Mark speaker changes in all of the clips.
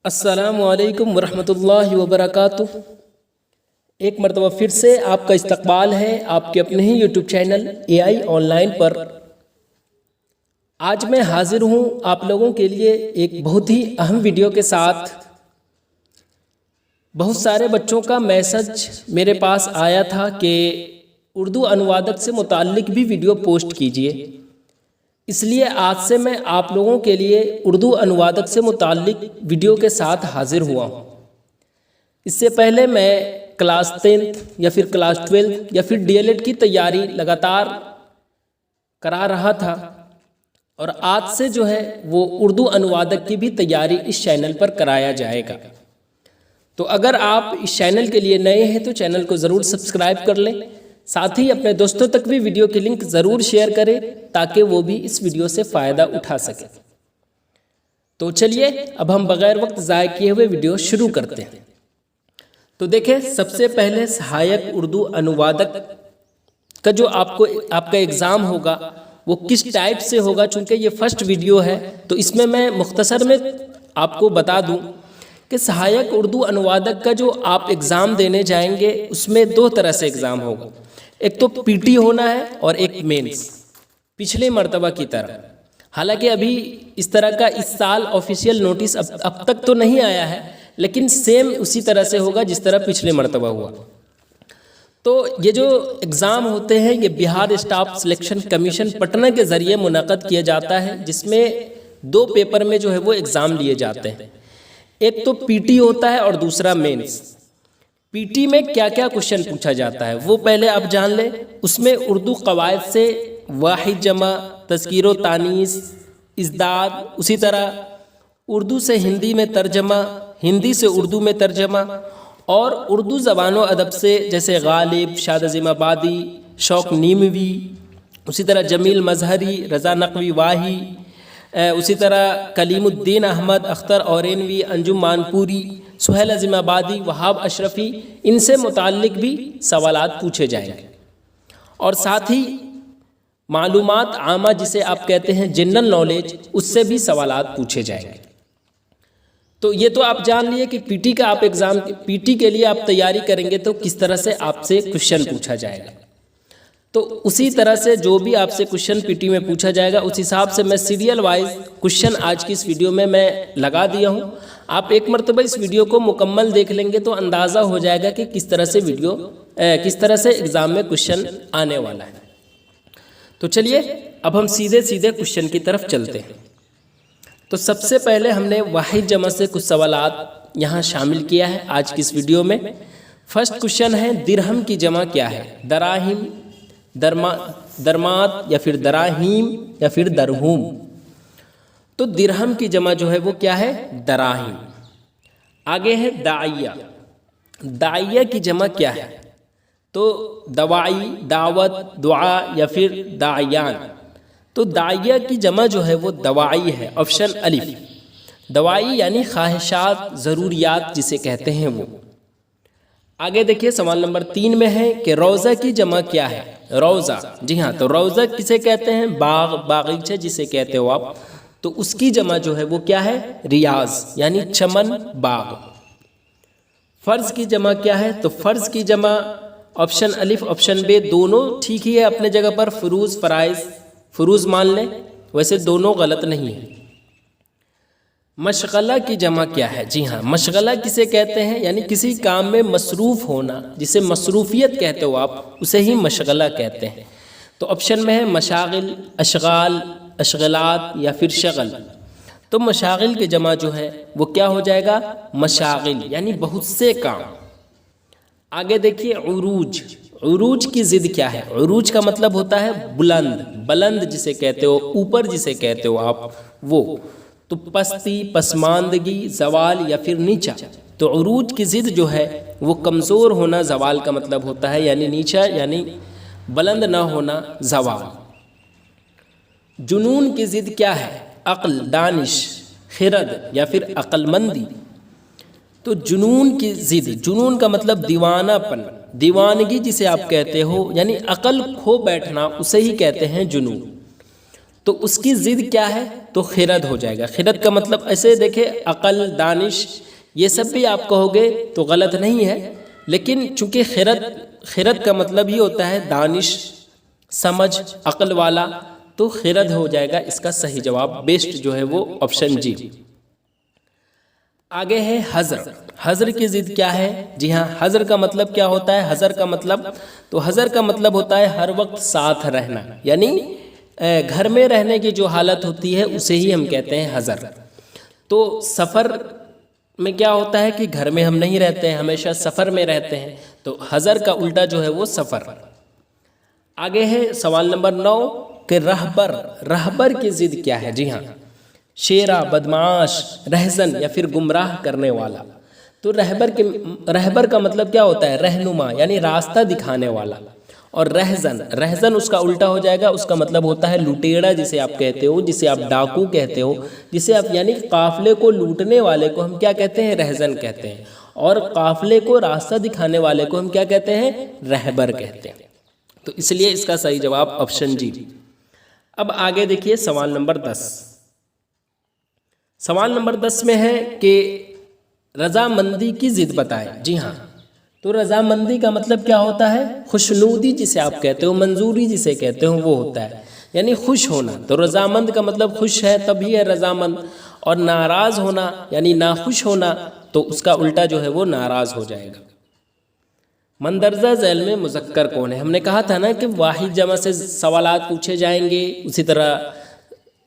Speaker 1: अस्सलामु अलैकुम वरहमतुल्लाहि वबरकातुह। एक मरतबा फिर से आपका इस्तकबाल है आपके अपने ही यूट्यूब चैनल AI ऑनलाइन पर। आज मैं हाजिर हूँ आप लोगों के लिए एक बहुत ही अहम वीडियो के साथ। बहुत सारे बच्चों का मैसेज मेरे पास आया था कि उर्दू अनुवादक से मुताल्लिक भी वीडियो पोस्ट कीजिए, इसलिए आज से मैं आप लोगों के लिए उर्दू अनुवादक से मुताल्लिक वीडियो के साथ हाजिर हुआ हूँ। इससे पहले मैं क्लास 10th या फिर क्लास 12th या फिर DLED की तैयारी लगातार करा रहा था और आज से जो है वो उर्दू अनुवादक की भी तैयारी इस चैनल पर कराया जाएगा। तो अगर आप इस चैनल के लिए नए हैं तो चैनल को ज़रूर सब्सक्राइब कर लें, साथ ही अपने दोस्तों तक भी वीडियो की लिंक ज़रूर शेयर करें ताकि वो भी इस वीडियो से फ़ायदा उठा सके। तो चलिए अब हम बग़ैर वक्त ज़ाय किए हुए वीडियो शुरू करते हैं। तो देखें, सबसे पहले सहायक उर्दू अनुवादक का जो आपका एग्ज़ाम होगा वो किस टाइप से होगा। चूँकि ये फर्स्ट वीडियो है तो इसमें मैं मुख्तसर में आपको बता दूँ कि सहायक उर्दू अनुवादक का जो आप एग्ज़ाम देने जाएंगे उसमें दो तरह से एग्ज़ाम होगा। एक तो PT होना है और एक मेंस, पिछले मर्तबा की तरह। हालांकि अभी इस तरह का इस साल ऑफिशियल नोटिस अब तक तो नहीं आया है, लेकिन सेम उसी तरह से होगा जिस तरह पिछले मर्तबा हुआ। तो ये जो एग्ज़ाम होते हैं ये Bihar staff selection commission Patna के ज़रिए मुनक़द किया जाता है, जिसमें दो पेपर में जो है वो एग्ज़ाम लिए जाते हैं। एक तो PT होता है और दूसरा मेंस। PT में क्या क्या क्वेश्चन पूछा जाता है वो पहले आप जान लें। उसमें उर्दू कवायद से वाहिद जमा, तज़कीरो तानीस, इज़दाद, उसी तरह उर्दू से हिंदी में तर्जमा, हिंदी से उर्दू में तर्जमा, और उर्दू ज़बानो अदब से जैसे गालिब, शाद अज़ीमाबादी, शौक़ नीमवी, उसी तरह जमील मजहरी, रज़ा नकवी वाही, उसी तरह कलीमुद्दीन अहमद, अख्तर औरेनवी, अंजुम मानपुरी, सुहेल अज़ीमाबादी, वहाब अशरफ़ी, इनसे मुताल्लिक भी सवालात पूछे जाएंगे। और साथ ही मालूमात आमा जिसे आप कहते हैं जनरल नॉलेज, उससे भी सवालात पूछे जाएंगे। तो ये तो आप जान लिए कि PT का आप एग्ज़ाम, PT के लिए आप तैयारी करेंगे तो किस तरह से आपसे क्वेश्चन पूछा जाएगा। तो उसी तरह से जो भी आपसे क्वेश्चन PT में पूछा जाएगा उस हिसाब से मैं सीरियल वाइज क्वेश्चन आज की इस वीडियो में मैं लगा दिया हूँ। आप एक मरतबा इस वीडियो को मुकम्मल देख लेंगे तो अंदाज़ा हो जाएगा कि किस तरह से एग्ज़ाम में क्वेश्चन आने वाला है। तो चलिए अब हम सीधे सीधे क्वेश्चन की तरफ चलते हैं। तो सबसे पहले हमने वाहिद जमा से कुछ सवालात यहाँ शामिल किया है आज की इस वीडियो में। फर्स्ट क्वेश्चन है दिरहम की जमा क्या है। दराहिम, दरमात या फिर दराहीम या फिर दरहुम। तो दिरहम की जमा जो है वो क्या है, दराहिम। आगे है दाइया। दाइया की जमा क्या है, तो दवाई, दावत, दुआ या फिर दायान। तो दाइया की जमा जो है वो दवाई है, ऑप्शन अलिफ। दवाई यानी ख्वाहिशात, ज़रूरियात जिसे कहते हैं वो। आगे देखिए सवाल नंबर 3 में है कि रोज़ा की जमा क्या है। रोज़ा, जी हाँ, तो रोज़ा किसे कहते हैं, बाग, बागीचा जिसे कहते हो आप, तो उसकी जमा जो है वो क्या है, रियाज यानी चमन, बाग। फ़र्ज़ की जमा क्या है, तो फ़र्ज़ की जमा ऑप्शन अलिफ ऑप्शन बे दोनों ठीक ही है अपने जगह पर। फ़ुरूज़, फ़राइज़, फ़ुरूज़ मान लें, वैसे दोनों गलत नहीं है। मशगला की जमा क्या है, जी हाँ, मशगला किसे कहते हैं, यानी किसी काम में मसरूफ़ होना, जिसे मसरूफियत कहते हो आप, उसे ही मशगला कहते हैं। तो ऑप्शन में है मशागिल, अशगाल, अशगलात या फिर शगल। तो मशागिल की जमा जो है वो क्या हो जाएगा, मशागिल यानी बहुत से काम। आगे देखिए उरूज। उरूज की ज़िद क्या है। उरूज का मतलब होता है बुलंद, बुलंद जिसे कहते हो, ऊपर जिसे कहते हो आप वो। तो पस्ती, पसमानदगी, जवाल या फिर नीचा। तो उरूज की ज़िद जो है वो कमज़ोर होना, जवाल का मतलब होता है, यानी नीचा यानी बुलंद ना होना, जवाल। जुनून की ज़िद क्या है, अक्ल, दानिश, खिरद या फिर अक्लमंदी। तो जुनून की ज़िद, जुनून का मतलब दीवानापन, दीवानगी जिसे आप कहते हो, यानी अकल खो बैठना, उसे ही कहते हैं जुनून। तो उसकी ज़िद क्या है, तो खिरद हो जाएगा। खिरद का मतलब ऐसे देखे अकल, दानिश, ये सब भी आप कहोगे तो गलत नहीं है, लेकिन चूंकि खिरद का मतलब ही होता है दानिश, समझ, अकल वाला, तो खिरद हो जाएगा इसका सही जवाब। बेस्ट जो है वो ऑप्शन जी। आगे है हज़र। हज़र की ज़िद क्या है? जी हाँ, हज़र का मतलब क्या होता है? हज़र का मतलब, तो हज़र का मतलब होता है हर वक्त साथ रहना, यानी घर में रहने की जो हालत होती है उसे ही हम कहते हैं हज़र। तो सफ़र में क्या होता है कि घर में हम नहीं रहते हैं, हमेशा सफ़र में रहते हैं, तो हज़र का उल्टा जो है वो सफ़र। आगे है सवाल नंबर 9 कि रहबर। रहबर की ज़िद क्या है? जी हाँ, शेरा, बदमाश, रहज़न या फिर गुमराह करने वाला। तो रहबर का मतलब क्या होता है? रहनुमा, यानी रास्ता दिखाने वाला। और रहज़न उसका उल्टा हो जाएगा, उसका मतलब होता है लुटेरा, जिसे आप कहते हो, जिसे आप डाकू कहते हो, जिसे आप यानी काफिले को लूटने वाले को हम क्या कहते हैं? रहज़न कहते हैं। और काफिले को रास्ता दिखाने वाले को हम क्या कहते हैं? रहबर कहते हैं। तो इसलिए इसका सही जवाब ऑप्शन जी। अब आगे देखिए सवाल नंबर 10। सवाल नंबर 10 में है कि रजामंदी की ज़िद बताएं। जी हाँ, तो रजामंदी का मतलब क्या होता है? खुशनुदी जिसे आप कहते हो, मंजूरी जिसे कहते हो, वो होता है, यानी खुश होना। तो रजामंद का मतलब खुश है तभी है रजामंद। और नाराज़ होना यानी नाखुश होना, तो उसका उल्टा जो है वो नाराज़ हो जाएगा। मंदरजा झैल में मुज़क्कर कौन है? हमने कहा था ना कि वाहिद जमा से सवालात पूछे जाएंगे, उसी तरह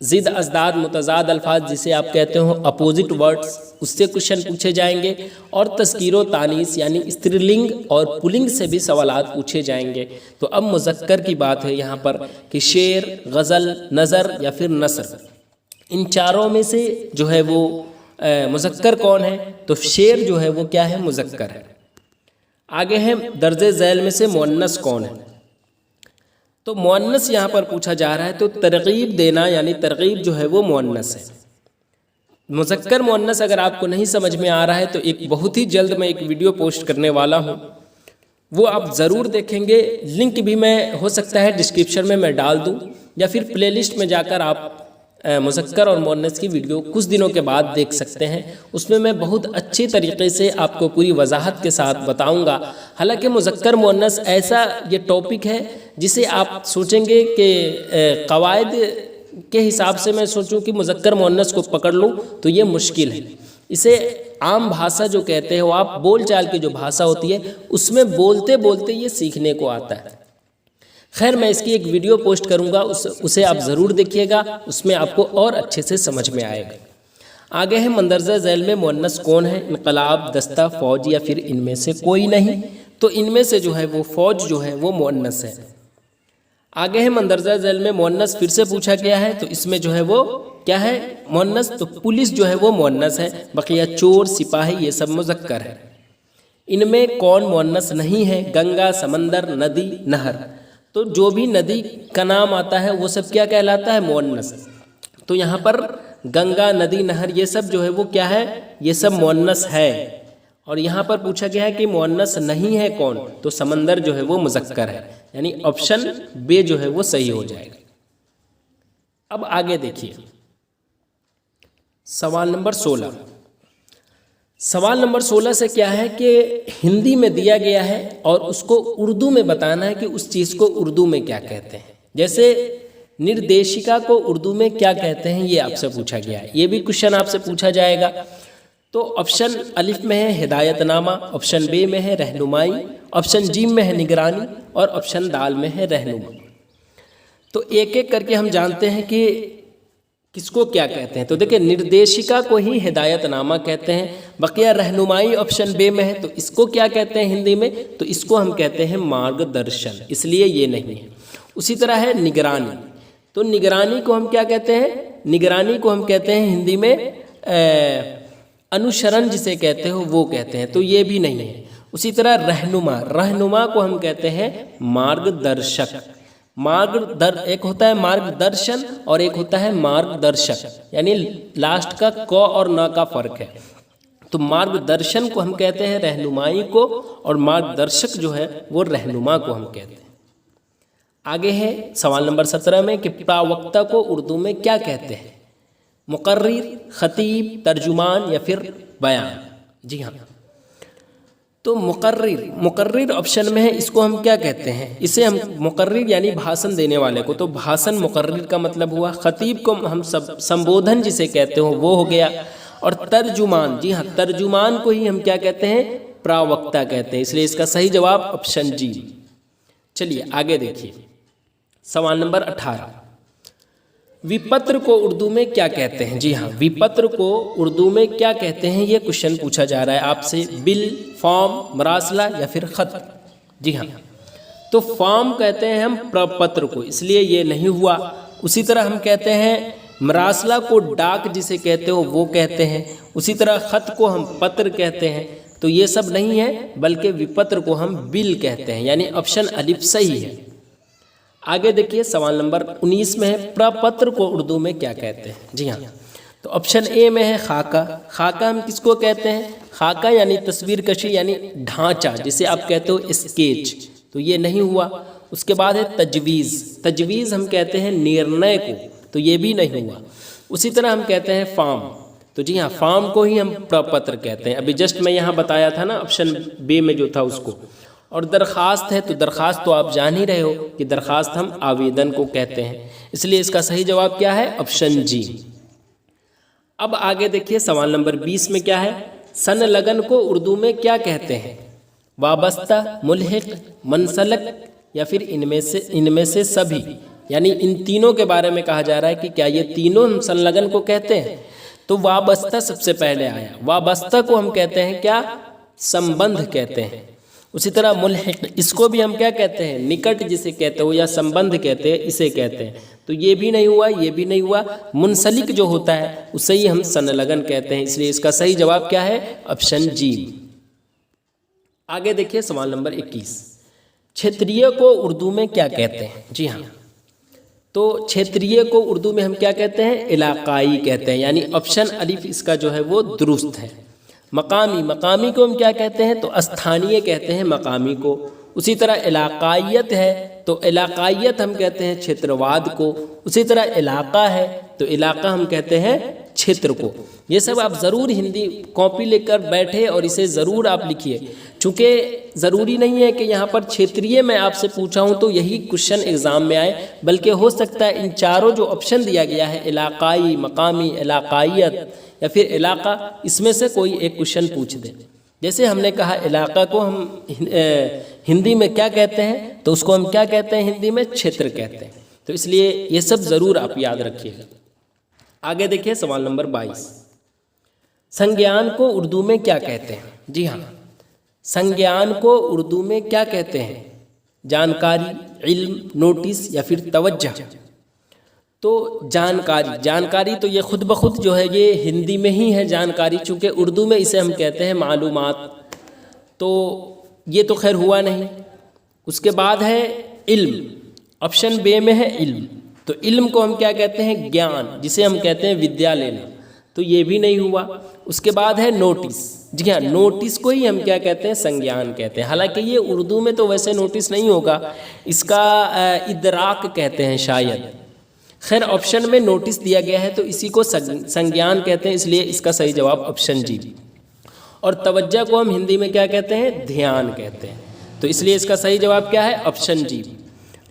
Speaker 1: ज़िद, अज़दाद, मुतज़ाद अल्फाज जिसे आप कहते हो अपोजिट वर्ड्स, उससे क्वेश्चन पूछे जाएंगे। और तस्कीर व तानीस यानी स्त्रीलिंग और पुल्लिंग से भी सवालात पूछे जाएंगे। तो अब मुज़क्कर की बात है यहाँ पर कि शेर, गज़ल, नज़र या फिर नसर, इन चारों में से जो है वो मुज़क्कर कौन है? तो शेर जो है वो क्या है? मुज़क्कर है। आगे है दर्जे झैल में से मुअन्नस कौन है? तो मुअन्नस यहाँ पर पूछा जा रहा है, तो तरगीब देना यानी तरगीब जो है वो मुअन्नस है। मुज़क्कर मुअन्नस अगर आपको नहीं समझ में आ रहा है तो एक बहुत ही जल्द मैं एक वीडियो पोस्ट करने वाला हूँ, वो आप ज़रूर देखेंगे। लिंक भी मैं हो सकता है डिस्क्रिप्शन में मैं डाल दूँ, या फिर प्लेलिस्ट में जाकर आप मुज़क्कर और मुअन्नस की वीडियो कुछ दिनों के बाद देख सकते हैं। उसमें मैं बहुत अच्छे तरीके से आपको पूरी वजाहत के साथ बताऊंगा। हालांकि मुज़क्कर मुअन्नस ऐसा ये टॉपिक है जिसे आप सोचेंगे कि क़वायद के हिसाब से मैं सोचूं कि मुज़क्कर मुअन्नस को पकड़ लूं तो ये मुश्किल है। इसे आम भाषा जो कहते हैं, वो आप बोलचाल की जो भाषा होती है उसमें बोलते बोलते ये सीखने को आता है। खैर, मैं इसकी एक वीडियो पोस्ट करूंगा, उसे आप ज़रूर देखिएगा, उसमें आपको और अच्छे से समझ में आएगा। आगे है मंदरजा झैल में मुअन्नस कौन है? इनकलाब, दस्ता, फ़ौज या फिर इनमें से कोई नहीं। तो इनमें से जो है वो फ़ौज जो है वो मुअन्नस है। आगे है मंदरजा झैल में मुअन्नस फिर से पूछा गया है, तो इसमें जो है वो क्या है? मुअन्नस। तो पुलिस जो है वो मुअन्नस है, बकिया चोर, सिपाही ये सब मुज़क्कर है। इनमें कौन मुअन्नस नहीं है? गंगा, समंदर, नदी, नहर। तो जो भी नदी का नाम आता है वो सब क्या कहलाता है? मुअन्नस। तो यहाँ पर गंगा, नदी, नहर ये सब जो है वो क्या है? ये सब मुअन्नस है। और यहाँ पर पूछा गया है कि मुअन्नस नहीं है कौन? तो समंदर जो है वो मुज़क्कर है, यानी ऑप्शन बे जो है वो सही हो जाएगा। अब आगे देखिए सवाल नंबर 16। सवाल नंबर 16 से क्या है कि हिंदी में दिया गया है और उसको उर्दू में बताना है कि उस चीज़ को उर्दू में क्या कहते हैं। जैसे निर्देशिका को उर्दू में क्या कहते हैं, ये आपसे पूछा गया है। ये भी क्वेश्चन आपसे पूछा जाएगा। तो ऑप्शन अलिफ में है हिदायतनामा, ऑप्शन बे में है रहनुमाई, ऑप्शन जीम में है निगरानी और ऑप्शन दाल में है रहनुमा। तो एक एक करके हम जानते हैं कि किसको क्या कहते हैं। तो देखिए, निर्देशिका को ही हिदायतनामा कहते हैं। बकिया रहनुमाई ऑप्शन बे में है, तो इसको क्या कहते हैं हिंदी में? तो इसको हम कहते हैं मार्गदर्शन, इसलिए ये नहीं है। उसी तरह है निगरानी। तो निगरानी को हम क्या कहते हैं? निगरानी को हम कहते हैं हिंदी में अनुसरण जिसे कहते हो वो कहते हैं, तो ये भी नहीं है। उसी तरह रहनुमा, रहनुमा को हम कहते हैं मार्गदर्शक। एक होता है मार्गदर्शन और एक होता है मार्गदर्शक, यानी लास्ट का क और न का फर्क है। तो मार्गदर्शन को हम कहते हैं रहनुमाई को, और मार्गदर्शक जो है वो रहनुमा को हम कहते हैं। आगे है सवाल नंबर 17 में कि प्रवक्ता को उर्दू में क्या कहते हैं? मुकर्रिर, खतीब, तर्जुमान या फिर बयान। जी हाँ, तो मुकर्रिर ऑप्शन में है, इसको हम क्या कहते हैं? इसे हम मुकर्रिर यानी भाषण देने वाले को, तो भाषण मुकर्रिर का मतलब हुआ। खतीब को हम सब संबोधन जिसे कहते हो वो हो गया। और तर्जुमान, जी हाँ, तर्जुमान को ही हम क्या कहते हैं? प्रवक्ता कहते हैं। इसलिए इसका सही जवाब ऑप्शन जी। चलिए आगे देखिए, सवाल नंबर 18, विपत्र को उर्दू में क्या कहते हैं? जी हाँ, विपत्र को उर्दू में क्या कहते हैं, ये क्वेश्चन पूछा जा रहा है आपसे। बिल, फॉर्म, मरासला या फिर खत। जी हाँ, तो फॉर्म कहते हैं हम प्रपत्र को, इसलिए ये नहीं हुआ। उसी तरह हम कहते हैं मरासला को डाक जिसे कहते हो वो कहते हैं। उसी तरह खत को हम पत्र कहते हैं। तो ये सब नहीं है, बल्कि विपत्र को हम बिल कहते हैं, यानी ऑप्शन अलिफ सही है। आगे देखिए, सवाल नंबर 19 में है, प्रपत्र को उर्दू में क्या कहते हैं? जी हाँ, तो ऑप्शन ए में है खाका। खाका हम किसको कहते हैं? खाका यानी तस्वीर कशी, यानी ढांचा, जिसे आप कहते हो स्केच, तो ये नहीं हुआ। उसके बाद है तजवीज़। तजवीज़ हम कहते हैं निर्णय को, तो ये भी नहीं हुआ। उसी तरह हम कहते हैं फॉर्म, तो जी हाँ, फॉर्म को ही हम प्रपत्र कहते हैं। अभी जस्ट मैं यहाँ बताया था ना, ऑप्शन बी में जो था उसको। और दरख्वास्त है, तो दरख्वास्त तो आप जान ही रहे हो कि दरख्वास्त हम आवेदन को कहते हैं। इसलिए इसका सही जवाब क्या है? ऑप्शन जी। अब आगे देखिए, सवाल नंबर 20 में क्या है? सनलगन को उर्दू में क्या कहते हैं? वाबस्ता, मुल्हिक, मनसलक या फिर इनमें से सभी, यानी इन तीनों के बारे में कहा जा रहा है कि क्या ये तीनों हम संलग्न को कहते हैं? तो वाबस्ता सबसे पहले आया। वाबस्ता को हम कहते हैं क्या? संबंध कहते हैं। उसी तरह मुल्हिक, इसको भी हम क्या कहते हैं? निकट जिसे कहते हो या संबंध कहते हैं, इसे कहते हैं। तो ये भी नहीं हुआ, ये भी नहीं हुआ। मुंसलिक जो होता है उसे ही हम संलग्न कहते हैं। इसलिए इसका सही जवाब क्या है? ऑप्शन जी। आगे देखिए, सवाल नंबर 21, क्षेत्रीय को उर्दू में क्या कहते हैं? जी हाँ, तो क्षेत्रीय को उर्दू में हम क्या कहते हैं? इलाकाई कहते हैं, यानी ऑप्शन अलिफ इसका जो है वो दुरुस्त है। मकामी, मकामी को हम क्या कहते हैं? तो स्थानीय कहते हैं मकामी को। उसी तरह इलाकायत है, तो इलाकायत हम कहते हैं क्षेत्रवाद को। उसी तरह इलाका है, तो इलाका हम कहते हैं क्षेत्र को। ये सब आप ज़रूर हिंदी कॉपी लेकर बैठे और इसे ज़रूर आप लिखिए, चूँकि ज़रूरी नहीं है कि यहाँ पर क्षेत्रीय मैं आपसे पूछा हूँ तो यही क्वेश्चन एग्ज़ाम में आए, बल्कि हो सकता है इन चारों जो ऑप्शन दिया गया है, इलाकाई, मकामी, इलाकायत या फिर इलाका, इसमें से कोई एक क्वेश्चन पूछ दे। जैसे हमने कहा इलाका को हम हिंदी में क्या कहते हैं, तो उसको हम क्या कहते हैं हिंदी में? क्षेत्र कहते हैं। तो इसलिए ये सब ज़रूर आप याद रखिएगा। आगे देखिए, सवाल नंबर 22, संज्ञान को उर्दू में क्या कहते हैं? जी हाँ, संज्ञान को उर्दू में क्या कहते हैं? जानकारी, इल्म, नोटिस या फिर तवज्जो। तो जानकारी तो ये खुद ब खुद जो है ये हिंदी में ही है जानकारी, चूँकि उर्दू में इसे हम कहते हैं मालूमात, तो ये तो खैर हुआ नहीं। उसके बाद है इल्म, ऑप्शन बे में है इल्म, तो इल्म को हम क्या कहते हैं? ज्ञान, जिसे हम कहते हैं विद्या लेना, तो ये भी नहीं हुआ। उसके बाद है नोटिस। जी हाँ, नोटिस को ही हम क्या कहते हैं? संज्ञान कहते हैं। हालांकि ये उर्दू में तो वैसे नोटिस नहीं होगा, इसका इदराक कहते हैं शायद। खैर, ऑप्शन में नोटिस दिया गया है तो इसी को संज्ञान कहते हैं, इसलिए इसका सही जवाब ऑप्शन जी। और तवज्जो को हम हिंदी में क्या कहते हैं? ध्यान कहते हैं, तो इसलिए इसका सही जवाब क्या है? ऑप्शन जी।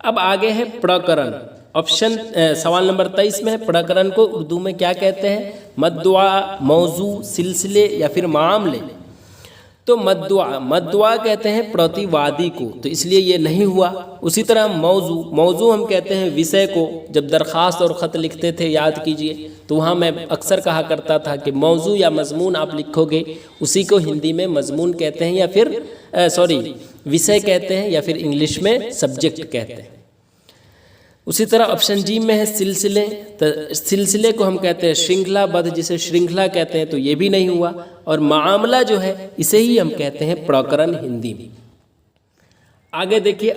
Speaker 1: अब आगे है प्रकरण। ऑप्शन सवाल नंबर 23 में है, प्रकरण को उर्दू में क्या कहते हैं? मद्दुआ, मौजू, सिलसिले या फिर मामले। तो मद्दुआ कहते हैं प्रतिवादी को, तो इसलिए ये नहीं हुआ। उसी तरह मौजू हम कहते हैं विषय को। जब दरख्वास्त और ख़त लिखते थे, याद कीजिए, तो वहाँ मैं अक्सर कहा करता था कि मौजू या मजमून आप लिखोगे, उसी को हिंदी में मजमून कहते हैं या फिर विषय कहते हैं, या फिर इंग्लिश में सब्जेक्ट कहते हैं। उसी तरह ऑप्शन जी में है सिलसिले, तो सिलसिले को हम कहते हैं श्रृंखलाबद्ध, जिसे श्रृंखला कहते हैं, तो ये भी नहीं हुआ। और मामला जो है इसे ही हम कहते हैं प्रकरण हिंदी में। आगे देखिए,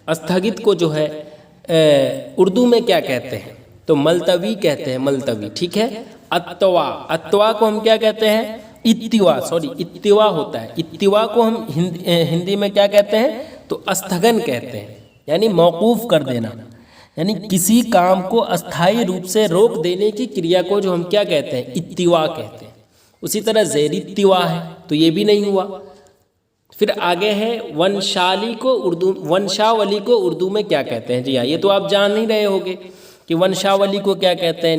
Speaker 1: स्थगित को जो है उर्दू में क्या कहते हैं? तो मलतवी कहते हैं, मलतवी, ठीक है। अत्वा को हम क्या कहते हैं? इत्तिवा होता है। इत्तिवा को हम हिंदी में क्या कहते हैं? तो स्थगन कहते हैं, यानी मौकूफ़ कर देना, यानी किसी काम को अस्थायी रूप से रोक देने की क्रिया को जो हम क्या कहते हैं, इत्तिवा कहते हैं। उसी तरह ज़ेरी इत्तिवा है, तो ये भी नहीं हुआ। फिर आगे है वंशावली को उर्दू में क्या कहते हैं। जी हाँ, ये तो आप जान ही रहे होंगे कि वंशावली को क्या कहते हैं।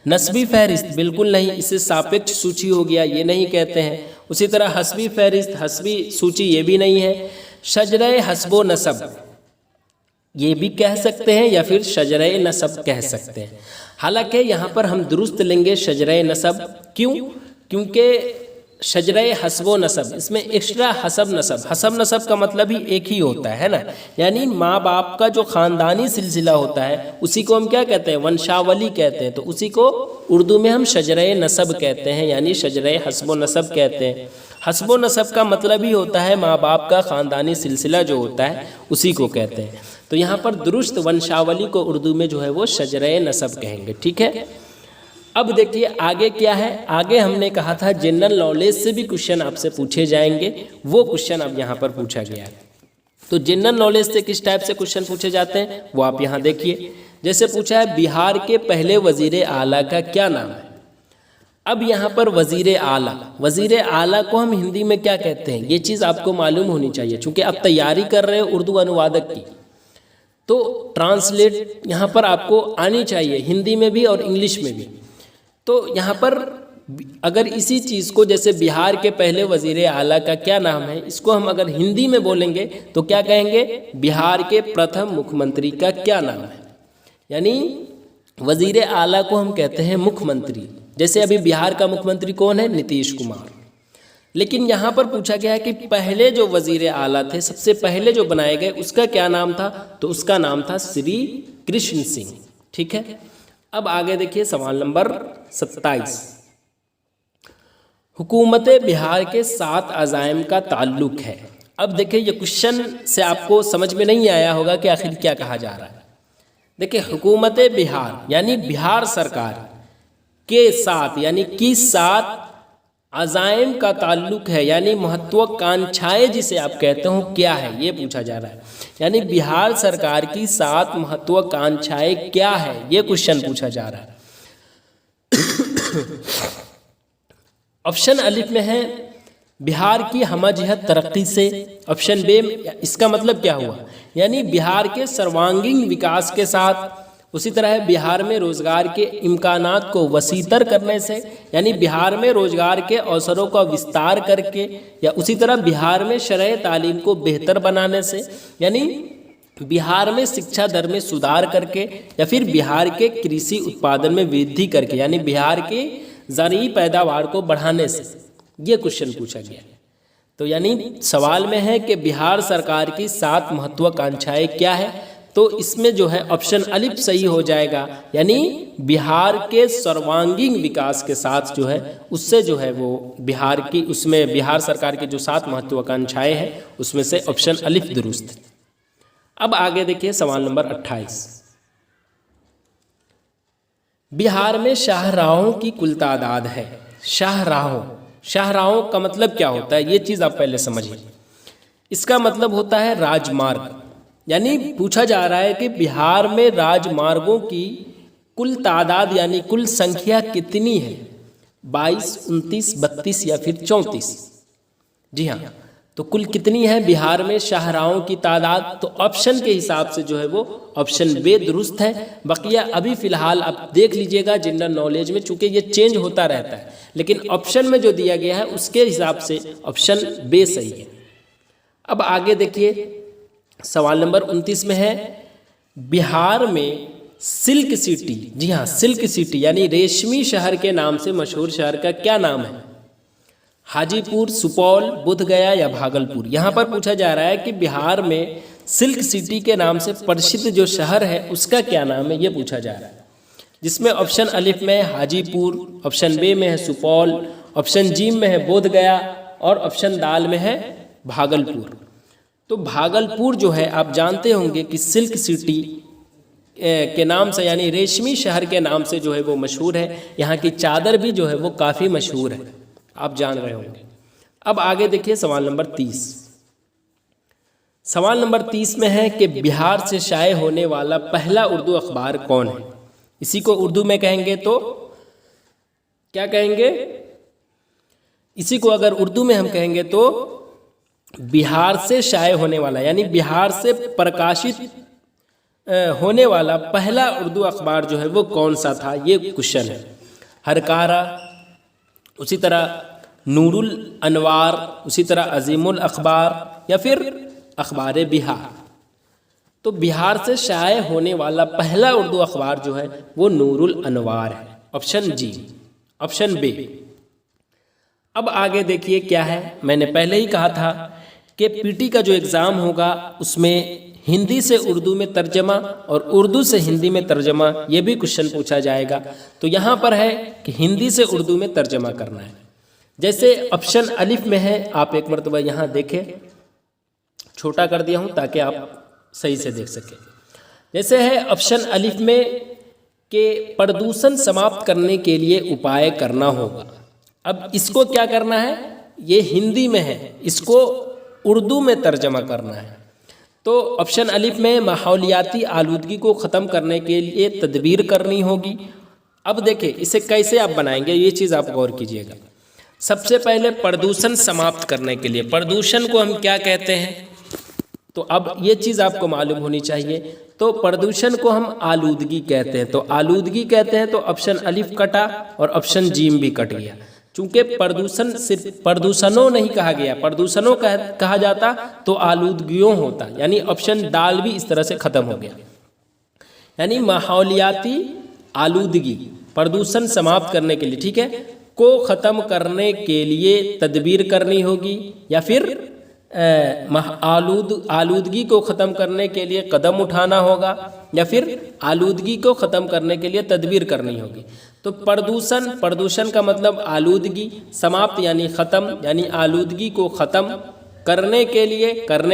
Speaker 1: नस्बी फहरिस्त बिल्कुल नहीं, इससे सापेक्ष सूची हो गया, ये नहीं कहते हैं। उसी तरह हस्बी फहरिस्त, हस्बी सूची, ये भी नहीं है। शजरे हस्बो नसब ये भी कह सकते हैं, या फिर शजरे नसब कह सकते हैं। हालांकि यहाँ पर हम दुरुस्त लेंगे शजरे नसब। क्यों? क्योंकि शजरे हसबो नसब, इसमें एक्स्ट्रा हसब नसब का मतलब ही एक ही होता है ना, यानी माँ बाप का जो ख़ानदानी सिलसिला होता है उसी को हम क्या कहते हैं, वंशावली कहते हैं। तो उसी को उर्दू में हम शजरे नसब कहते हैं, यानी शजरे हसबो नसब कहते हैं। हसबो नसब का मतलब ही होता है माँ बाप का ख़ानदानी सिलसिला जो होता है उसी को कहते हैं। तो यहाँ पर दुरुस्त वंशावली को उर्दू में जो है वो शजरे नसब कहेंगे। ठीक है, अब देखिए आगे क्या है। आगे हमने कहा था जनरल नॉलेज से भी क्वेश्चन आपसे पूछे जाएंगे, वो क्वेश्चन अब यहाँ पर पूछा गया है। तो जनरल नॉलेज से किस टाइप से क्वेश्चन पूछे जाते हैं वो आप यहाँ देखिए। जैसे पूछा है बिहार के पहले वजीर आला का क्या नाम है। अब यहाँ पर वजीर आला को हम हिंदी में क्या कहते हैं, ये चीज़ आपको मालूम होनी चाहिए। चूँकि आप तैयारी कर रहे हो उर्दू अनुवादक की, तो ट्रांसलेट यहाँ पर आपको आनी चाहिए, हिंदी में भी और इंग्लिश में भी। तो यहाँ पर अगर इसी चीज़ को, जैसे बिहार के पहले वजीर आला का क्या नाम है, इसको हम अगर हिंदी में बोलेंगे तो क्या कहेंगे, बिहार के प्रथम मुख्यमंत्री का क्या नाम है। यानी वजीर आला को हम कहते हैं मुख्यमंत्री। जैसे अभी बिहार का मुख्यमंत्री कौन है, नीतीश कुमार। लेकिन यहाँ पर पूछा गया है कि पहले जो वजीर आला थे, सबसे पहले जो बनाए गए, उसका क्या नाम था, तो उसका नाम था श्री कृष्ण सिंह। ठीक है, अब आगे देखिए सवाल नंबर 27। हुकूमत बिहार के 7 अज़ाइम का ताल्लुक है। अब देखिए ये क्वेश्चन से आपको समझ में नहीं आया होगा कि आखिर क्या कहा जा रहा है। देखिए हुकूमत बिहार यानी बिहार सरकार के साथ, यानी कि 7 अज़ाइम का ताल्लुक है, यानी महत्वाकांक्षाएं जिसे आप कहते हो क्या है, ये पूछा जा रहा है। यानी बिहार सरकार की 7 महत्वाकांक्षाएं क्या है, ये क्वेश्चन पूछा जा रहा है। ऑप्शन अलिफ में है बिहार की हमजहत तरक्की से। ऑप्शन बे, इसका मतलब क्या हुआ, यानी बिहार के सर्वांगीण विकास के साथ। उसी तरह बिहार में रोजगार के इम्कानात को वसीतर करने से, यानी बिहार में रोजगार के अवसरों का विस्तार करके, या उसी तरह बिहार में शरह तालीम को बेहतर बनाने से, यानी बिहार में शिक्षा दर में सुधार करके, या फिर बिहार के कृषि उत्पादन में वृद्धि करके, यानी बिहार के ज़रूरी पैदावार को बढ़ाने से। ये क्वेश्चन पूछा गया। तो यानी सवाल में है कि बिहार सरकार की 7 महत्वाकांक्षाएं क्या है, तो इसमें जो है ऑप्शन अलिफ सही हो जाएगा, यानी बिहार के सर्वांगीण विकास के साथ जो है उससे जो है वो बिहार की, उसमें बिहार सरकार की जो 7 महत्वाकांक्षाएं हैं उसमें से ऑप्शन अलिफ दुरुस्त। अब आगे देखिए सवाल नंबर 28। बिहार में शाहराहों की कुल तादाद है। शाहराहों का मतलब क्या होता है, ये चीज़ आप पहले समझिए। इसका मतलब होता है राजमार्ग, यानी पूछा जा रहा है कि बिहार में राजमार्गों की कुल तादाद यानी कुल संख्या कितनी है, 22, 29, 32 या फिर 34। जी हाँ, तो कुल कितनी है बिहार में शाहराहों की तादाद, तो ऑप्शन के हिसाब से जो है वो ऑप्शन बे दुरुस्त है। बकिया अभी फ़िलहाल आप देख लीजिएगा जनरल नॉलेज में, चूँकि ये चेंज होता रहता है, लेकिन ऑप्शन में जो दिया गया है उसके हिसाब से ऑप्शन बे सही है। अब आगे देखिए सवाल नंबर 29 में है बिहार में सिल्क सिटी, जी हाँ सिल्क सिटी यानी रेशमी शहर के नाम से मशहूर शहर का क्या नाम है, हाजीपुर, सुपौल, बोधगया या भागलपुर। यहाँ पर पूछा जा रहा है कि बिहार में सिल्क सिटी के नाम से प्रसिद्ध जो शहर है उसका क्या नाम है, ये पूछा जा रहा है। जिसमें ऑप्शन अलिफ में है हाजीपुर, ऑप्शन बे में है सुपौल, ऑप्शन जीम में है बोधगया और ऑप्शन दाल में है भागलपुर। तो भागलपुर जो है आप जानते होंगे कि सिल्क सिटी के नाम से यानी रेशमी शहर के नाम से जो है वो मशहूर है। यहाँ की चादर भी जो है वो काफ़ी मशहूर है, आप जान रहे होंगे। अब आगे देखिए सवाल नंबर 30। सवाल नंबर 30 में है कि बिहार से शाये होने वाला पहला उर्दू अखबार कौन है। इसी को उर्दू में कहेंगे तो क्या कहेंगे, इसी को अगर उर्दू में हम कहेंगे तो बिहार से शाये होने वाला, यानी बिहार से प्रकाशित होने वाला पहला उर्दू अखबार जो है वो कौन सा था, ये क्वेश्चन है। हरकारा, उसी तरह नूरुल अनवार, उसी तरह अजीमुल अखबार या फिर अखबार बिहार। तो बिहार से शाये होने वाला पहला उर्दू अखबार जो है वो नूरुल अनवार है, ऑप्शन जी, ऑप्शन बी। अब आगे देखिए क्या है, मैंने पहले ही कहा था कि पीटी का जो एग्ज़ाम होगा उसमें हिंदी से उर्दू में तर्जमा और उर्दू से हिंदी में तर्जमा, ये भी क्वेश्चन पूछा जाएगा। तो यहाँ पर है कि हिंदी से उर्दू में तर्जमा करना है। जैसे ऑप्शन अलिफ में है, आप एक मरतबा यहाँ देखें, छोटा कर दिया हूँ ताकि आप सही से देख सकें। जैसे है ऑप्शन अलिफ में कि प्रदूषण समाप्त करने के लिए उपाय करना होगा। अब इसको क्या करना है, ये हिंदी में है, इसको उर्दू में तर्जमा करना है। तो ऑप्शन अलिफ में माहौलियाती आलूदगी को ख़त्म करने के लिए तदबीर करनी होगी। अब देखिए इसे कैसे आप बनाएंगे, ये चीज़ आप गौर कीजिएगा। सबसे पहले प्रदूषण समाप्त करने के लिए, प्रदूषण को हम क्या कहते हैं, तो अब ये चीज़ आपको मालूम होनी चाहिए। तो प्रदूषण को हम आलूदगी कहते हैं, तो आलूदगी कहते हैं, तो ऑप्शन अलिफ कटा और ऑप्शन जीम भी कट गया। चूंकि प्रदूषण सिर्फ प्रदूषणों नहीं कहा गया, प्रदूषणों कहा जाता तो आलूदगियों होता, यानी ऑप्शन दाल भी इस तरह से ख़त्म हो गया। यानी माहौलियाती आलूदगी, प्रदूषण समाप्त करने के लिए, ठीक है, को ख़त्म करने के लिए तदबीर करनी होगी, या फिर आलूदगी को ख़त्म करने के लिए कदम उठाना होगा, या फिर आलूदगी को ख़त्म करने के लिए तदबीर करनी होगी। तो प्रदूषण का मतलब आलूदगी, समाप्त यानी ख़त्म, यानी आलूदगी को ख़त्म करने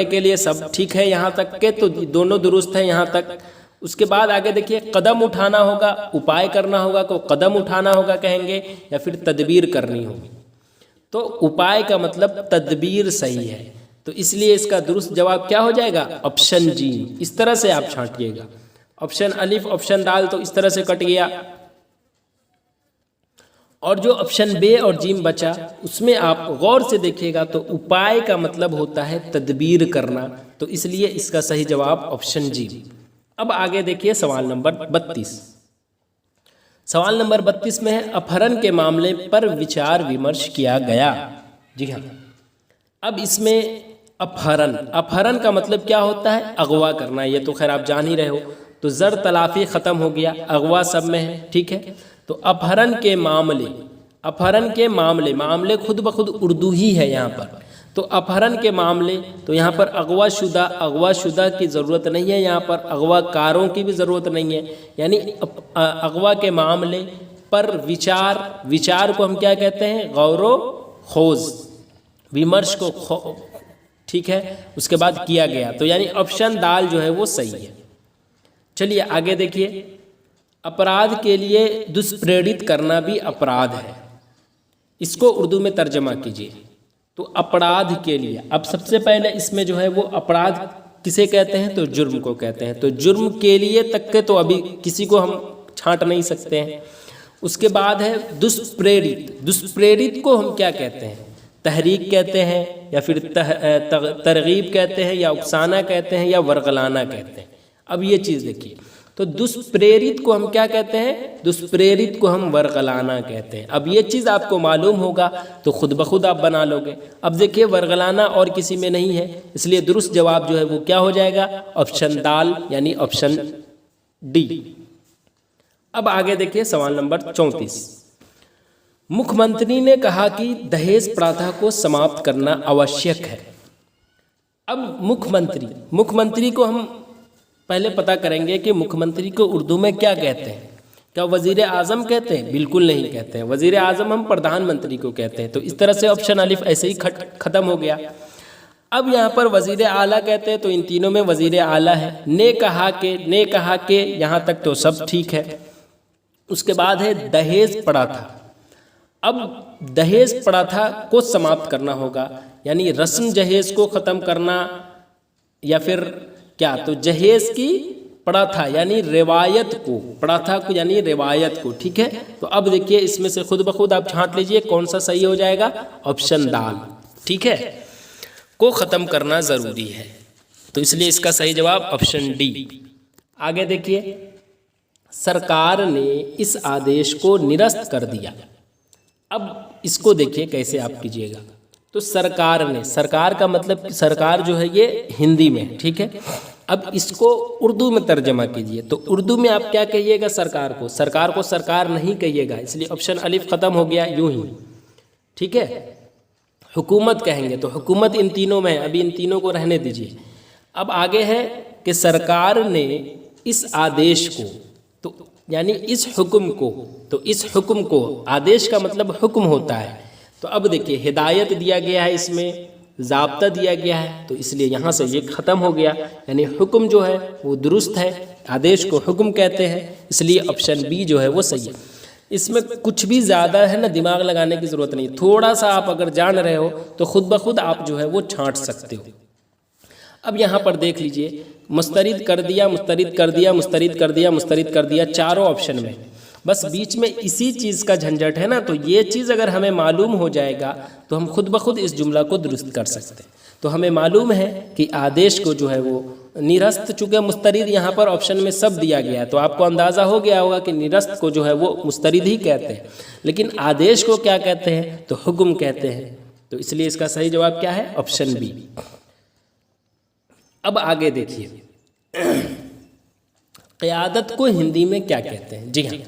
Speaker 1: के लिए सब ठीक है यहाँ तक के, तो दोनों दुरुस्त है यहाँ तक। उसके बाद आगे देखिए, कदम उठाना होगा, उपाय करना होगा, को कदम उठाना होगा कहेंगे, या फिर तदबीर करनी होगी। तो उपाय का मतलब तदबीर सही है, तो इसलिए इसका दुरुस्त जवाब क्या हो जाएगा, ऑप्शन जी। इस तरह से आप छांटिएगा, ऑप्शन अलिफ ऑप्शन दाल तो इस तरह से कट गया, और जो ऑप्शन बे और जीम बचा उसमें आप गौर से देखिएगा तो उपाय का मतलब होता है तदबीर करना, तो इसलिए इसका सही जवाब ऑप्शन जी। अब आगे देखिए सवाल नंबर 32। सवाल नंबर 32 में है अपहरण के मामले पर विचार विमर्श किया गया। जी हाँ, अब इसमें अपहरण का मतलब क्या होता है, अगवा करना, ये तो खैर आप जान ही रहे हो। तो जर तलाफी ख़त्म हो गया, अगवा सब में है, ठीक है। तो अपहरण के मामले खुद ब खुद उर्दू ही है यहाँ पर। तो अपहरण के मामले, तो यहाँ पर अगवा शुदा की ज़रूरत नहीं है, यहाँ पर अगवाकारों की भी ज़रूरत नहीं है। यानी अगवा के मामले पर विचार को हम क्या कहते हैं, गौरो खोज, विमर्श को ठीक है, उसके बाद किया गया, तो यानी ऑप्शन दाल जो है वो सही है। चलिए आगे देखिए, अपराध के लिए दुष्प्रेरित करना भी अपराध है, इसको उर्दू में तर्जमा कीजिए। तो अपराध के लिए, अब सबसे पहले इसमें जो है वो अपराध किसे कहते हैं, तो जुर्म को कहते हैं। तो जुर्म के लिए तक के तो अभी किसी को हम छांट नहीं सकते हैं। उसके बाद है दुष्प्रेरित को हम क्या कहते हैं, तहरीक कहते हैं, या फिर तरगीब कहते हैं, या उकसाना कहते हैं, या वरगलाना कहते हैं। अब ये चीज़ देखिए, तो दुष्प्रेरित को हम क्या कहते हैं, दुष्प्रेरित को हम वरगलाना कहते हैं। अब ये चीज़ आपको मालूम होगा तो खुद ब खुद आप बना लोगे। अब देखिए वरगलाना और किसी में नहीं है, इसलिए दुरुस्त जवाब जो है वो क्या हो जाएगा, ऑप्शन दाल, यानी ऑप्शन डी। अब आगे देखिए सवाल नंबर 34। मुख्यमंत्री ने कहा कि दहेज प्रथा को समाप्त करना आवश्यक है। अब मुख्यमंत्री को हम पहले पता करेंगे कि मुख्यमंत्री को उर्दू में क्या कहते हैं। क्या वज़ीर आज़म कहते हैं, बिल्कुल नहीं कहते हैं। वज़ीर आज़म हम प्रधानमंत्री को कहते हैं। तो इस तरह से ऑप्शन अलिफ ऐसे ही ख़त्म हो गया। अब यहाँ पर वज़ीर आला कहते हैं, तो इन तीनों में वज़ीर आला है। ने कहा के यहाँ तक तो सब ठीक है। उसके बाद है दहेज प्रथा। अब दहेज प्रथा को समाप्त करना होगा, यानी रस्म जहेज को ख़त्म करना, या फिर क्या, तो जहेज की प्रथा यानी रिवायत को, प्रथा को यानी रिवायत को। ठीक है, तो अब देखिए इसमें से खुद ब खुद आप छांट लीजिए कौन सा सही हो जाएगा। ऑप्शन दाल, ठीक है, को ख़त्म करना ज़रूरी है, तो इसलिए इसका सही जवाब ऑप्शन डी। आगे देखिए, सरकार ने इस आदेश को निरस्त कर दिया। अब इसको देखिए कैसे आप कीजिएगा। तो सरकार ने, सरकार का मतलब सरकार जो है ये हिंदी में, ठीक है। अब इसको उर्दू में तर्जमा कीजिए, तो उर्दू में आप क्या कहिएगा सरकार को? सरकार को सरकार नहीं कहिएगा, इसलिए ऑप्शन अलिफ ख़त्म हो गया यूं ही, ठीक है। हुकूमत कहेंगे तो हुकूमत इन तीनों में है, अभी इन तीनों को रहने दीजिए। अब आगे है कि सरकार ने इस आदेश को, तो यानी इस हुक्म को, तो इस हुक्म को, आदेश का मतलब हुक्म होता है। तो अब देखिए हिदायत दिया गया है, इसमें ज़ाब्ता दिया गया है, तो इसलिए यहाँ से ये ख़त्म हो गया, यानी हुक्म जो है वो दुरुस्त है, आदेश को हुक्म कहते हैं, इसलिए ऑप्शन बी जो है वो सही है। इसमें कुछ भी ज़्यादा है ना दिमाग लगाने की ज़रूरत नहीं, थोड़ा सा आप अगर जान रहे हो तो खुद ब खुद आप जो है वो छांट सकते हो। अब यहाँ पर देख लीजिए, मुस्तरिद कर दिया, मुस्तरिद कर दिया, मुस्तरिद कर दिया, मुस्तरिद कर दिया, चारों ऑप्शन में बस बीच में इसी चीज़ का झंझट है ना। तो ये चीज़ अगर हमें मालूम हो जाएगा तो हम खुद ब खुद इस जुमला को दुरुस्त कर सकते हैं। तो हमें मालूम है कि आदेश को जो है वो निरस्त, चूँकि मुस्तरिद यहाँ पर ऑप्शन में सब दिया गया है, तो आपको अंदाज़ा हो गया होगा कि निरस्त को जो है वो मुस्तरिद ही कहते हैं, लेकिन आदेश को क्या कहते हैं? तो हुक्म कहते हैं। तो इसलिए इसका सही जवाब क्या है? Option B. अब आगे देखिए, क़यादत को हिंदी में क्या कहते हैं? जी हाँ,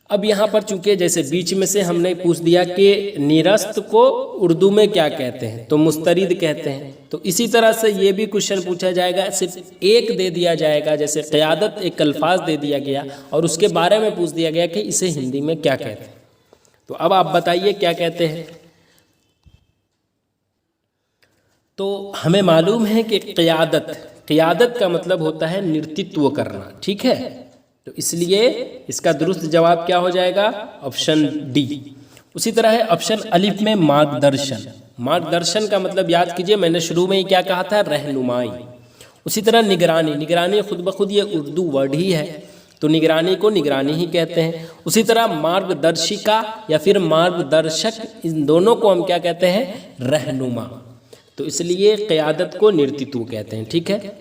Speaker 1: अब यहाँ पर चूंकि जैसे बीच में से हमने पूछ दिया कि निरस्त को उर्दू में क्या कहते हैं, तो मुस्तरिद कहते हैं। तो इसी तरह से ये भी क्वेश्चन पूछा जाएगा, सिर्फ एक दे दिया जाएगा, जैसे क़यादत एक अल्फाज दे दिया गया और उसके बारे में पूछ दिया गया कि इसे हिंदी में क्या कहते हैं। तो अब आप बताइए क्या कहते हैं। तो हमें मालूम है कि क़यादत का मतलब होता है नेतृत्व करना, ठीक है। तो इसलिए इसका दुरुस्त जवाब क्या हो जाएगा? Option D. उसी तरह है ऑप्शन अलिफ में मार्गदर्शन। मार्गदर्शन का मतलब याद कीजिए, मैंने शुरू में ही क्या कहा था? रहनुमाई। उसी तरह निगरानी, निगरानी खुद ब खुद ये उर्दू वर्ड ही है, तो निगरानी को निगरानी ही कहते हैं। उसी तरह मार्गदर्शिका या फिर मार्गदर्शक, इन दोनों को हम क्या कहते हैं? रहनुमा। तो इसलिए क़यादत को नेतृत्व कहते हैं, ठीक है।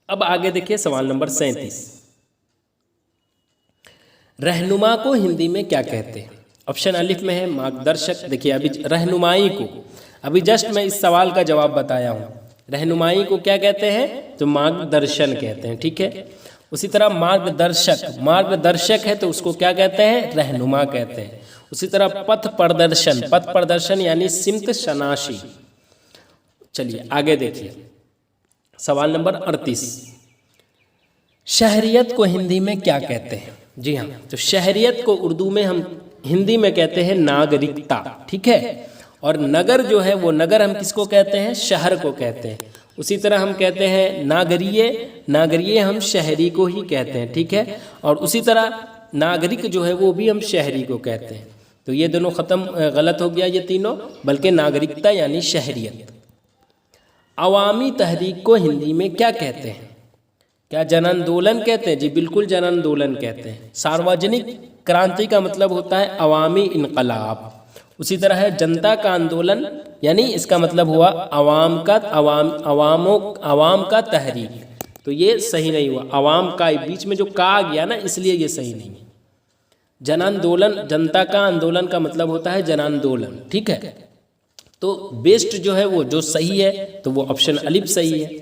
Speaker 1: अब आगे देखिए सवाल नंबर 37, रहनुमा को हिंदी में क्या कहते हैं? ऑप्शन अलिफ में है मार्गदर्शक। देखिए अभी रहनुमाई को, अभी जस्ट मैं इस सवाल का जवाब बताया हूँ। रहनुमाई को क्या कहते हैं? तो मार्गदर्शन कहते हैं, ठीक है। उसी तरह मार्गदर्शक, मार्गदर्शक है तो उसको क्या कहते हैं? रहनुमा कहते हैं। उसी तरह पथ प्रदर्शन, पथ प्रदर्शन यानी सिमत शनाशी। चलिए आगे देखिए सवाल नंबर 38, शहरियत को हिंदी में क्या कहते हैं? जी हाँ, तो शहरियत को उर्दू में हम हिंदी में कहते हैं नागरिकता, ठीक है। और नगर जो है वो नगर हम किसको कहते हैं? शहर को कहते हैं। उसी तरह हम कहते हैं नागरीय, नागरीय हम शहरी को ही कहते हैं, ठीक है। और उसी तरह नागरिक जो है वो भी हम शहरी को कहते हैं। तो ये दोनों ख़त्म, गलत हो गया ये तीनों, बल्कि नागरिकता यानी शहरियत। अवामी तहरीक को हिंदी में क्या कहते हैं? क्या जन आंदोलन कहते हैं? जी बिल्कुल जन आंदोलन कहते हैं। सार्वजनिक क्रांति का मतलब होता है अवामी इनकलाब। उसी तरह है जनता का आंदोलन, यानी इसका मतलब हुआ अवाम का, अवाम का तहरीक। तो ये सही नहीं हुआ, अवाम का बीच में जो का आ गया ना, इसलिए ये सही नहीं है। जन आंदोलन, जनता का आंदोलन का मतलब होता है जन आंदोलन, ठीक है। तो बेस्ट जो है वो जो सही है तो वो ऑप्शन अलिफ सही है।